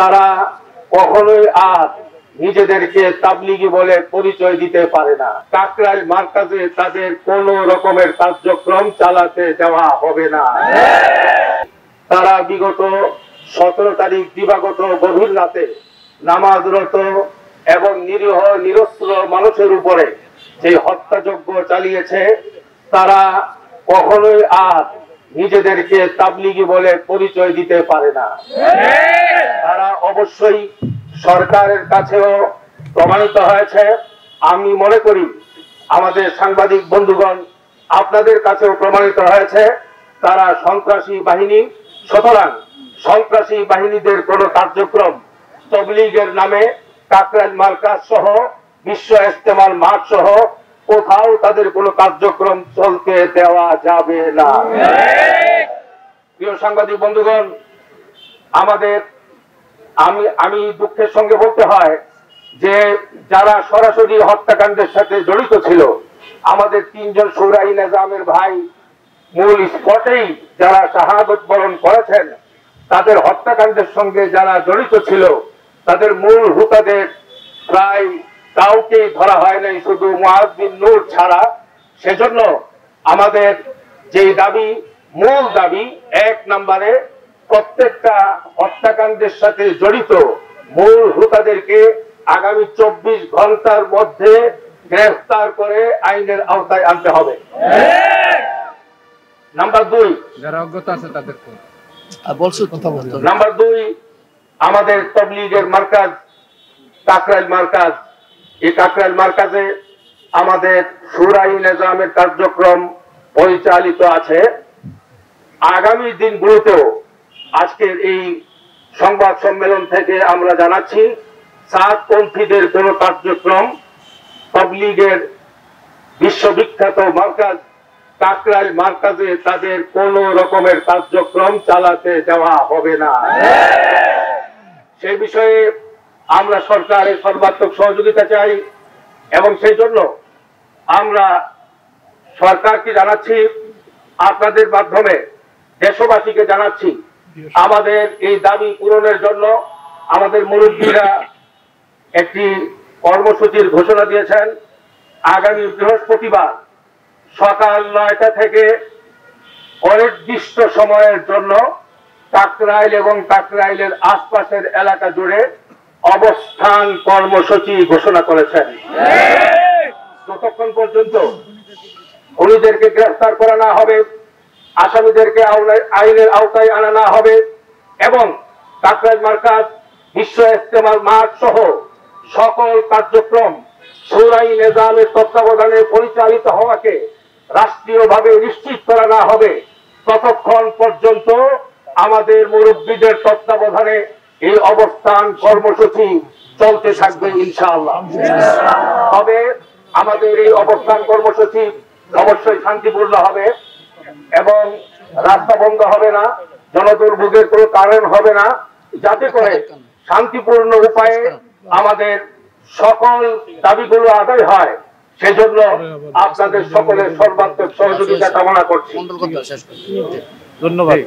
তারা কখনোই আর নিজেদেরকে তাবলিগি বলে পরিচয় দিতে পারে না। কাকরাইল মার্কাজে তাদের কোন রকমের কার্যক্রম চালাতে দেওয়া হবে না। তারা বিগত 17 তারিখ দিবাগত গভীর রাতে নামাজরত এবং নিরীহ নিরস্ত্র মানুষের উপরে যে হত্যাযজ্ঞ চালিয়েছে, তারা কখনোই আর নিজেদেরকে তাবলিগি বলে পরিচয় দিতে পারে না। তারা অবশ্যই সরকারের কাছেও প্রমাণিত হয়েছে। আমি মনে করি আমাদের সাংবাদিক বন্ধুগণ আপনাদের কাছেও প্রমাণিত হয়েছে তারা সন্ত্রাসী বাহিনী। সুতরাং সন্ত্রাসী বাহিনীদের কোন কার্যক্রম তাবলীগের নামে কাকরাইল মার্কাজ সহ বিশ্ব ইজতেমার মাঠ সহ কোথাও তাদের কোনো কার্যক্রম চলতে দেওয়া যাবে না। প্রিয় সাংবাদিক বন্ধুগণ, আমি দুঃখের সঙ্গে বলতে হয় যে যারা সরাসরি হত্যাকাণ্ডের সাথে জড়িত ছিল, আমাদের 3 জন শূরাই নিজামের ভাই মূল স্পটেই যারা শাহাদত বরণ করেছেন, তাদের হত্যাকাণ্ডের সঙ্গে যারা জড়িত ছিল তাদের মূল হুতাদের প্রায় কাউকেই ধরা হয় নাই, শুধু মুআজ বিন নূর ছাড়া। সেজন্য আমাদের যে দাবি, মূল দাবি 1 নম্বরে প্রত্যেকটা হত্যাকাণ্ডের সাথে জড়িত মূল হুতাদেরকে আগামী 24 ঘন্টার মধ্যে গ্রেফতার করে আইনের আওতায় আনতে হবে। নাম্বার 2, যারা অজ্ঞতা আছে তাদেরকে নাম্বার 2, আমাদের তাবলীগের মার্কাজ কাকরাইল মার্কাজ, এই কাকরাইল মার্কাজে আমাদের শূরাই নিজামের কার্যক্রম পরিচালিত আছে। আগামী দিনগুলোতেও আজকের এই সংবাদ সম্মেলন থেকে আমরা জানাচ্ছি সাতপন্থীদের কোন কার্যক্রম তাবলীগের বিশ্ববিখ্যাত মার্কাজ কাকরাইল মার্কাজে তাদের কোন রকমের কার্যক্রম চালাতে দেওয়া হবে না। সেই বিষয়ে আমরা সরকারের সর্বাত্মক সহযোগিতা চাই এবং সেই জন্য আমরা সরকারকে জানাচ্ছি, আপনাদের মাধ্যমে দেশবাসীকে জানাচ্ছি, আমাদের এই দাবি পূরণের জন্য আমাদের মুরব্বীরা একটি কর্মসূচির ঘোষণা দিয়েছেন। আগামী বৃহস্পতিবার সকাল 9টা থেকে অনির্দিষ্ট সময়ের জন্য কাকরাইল এবং কাকরাইলের আশপাশের এলাকা জুড়ে অবস্থান কর্মসূচি ঘোষণা করেছেন। যতক্ষণ পর্যন্ত খুনিদেরকে গ্রেফতার করা না হবে, আসামিদেরকে আইনের আওতায় আনা না হবে এবং কাকরাইল মার্কাজ বিশ্ব ইজতেমার মাঠ সহ সকল কার্যক্রম শূরাই নিজামের তত্ত্বাবধানে পরিচালিত হওয়াকে রাষ্ট্রীয়ভাবে নিশ্চিত করা না হবে, ততক্ষণ পর্যন্ত আমাদের মুরব্বীদের তত্ত্বাবধানে এই অবস্থান কর্মসূচি চলতে থাকবে ইনশাআল্লাহ। তবে আমাদের এই অবস্থান কর্মসূচি অবশ্যই শান্তিপূর্ণ হবে এবং রাস্তা বন্ধ হবে না, জনদুর্ভোগের কোনো কারণ হবে না, যাতে করে শান্তিপূর্ণ উপায়ে আমাদের সকল দাবিগুলো আদায় হয়। সেজন্য আপনাদের সকলের সর্বাত্মক সহযোগিতা কামনা করছি। ধন্যবাদ।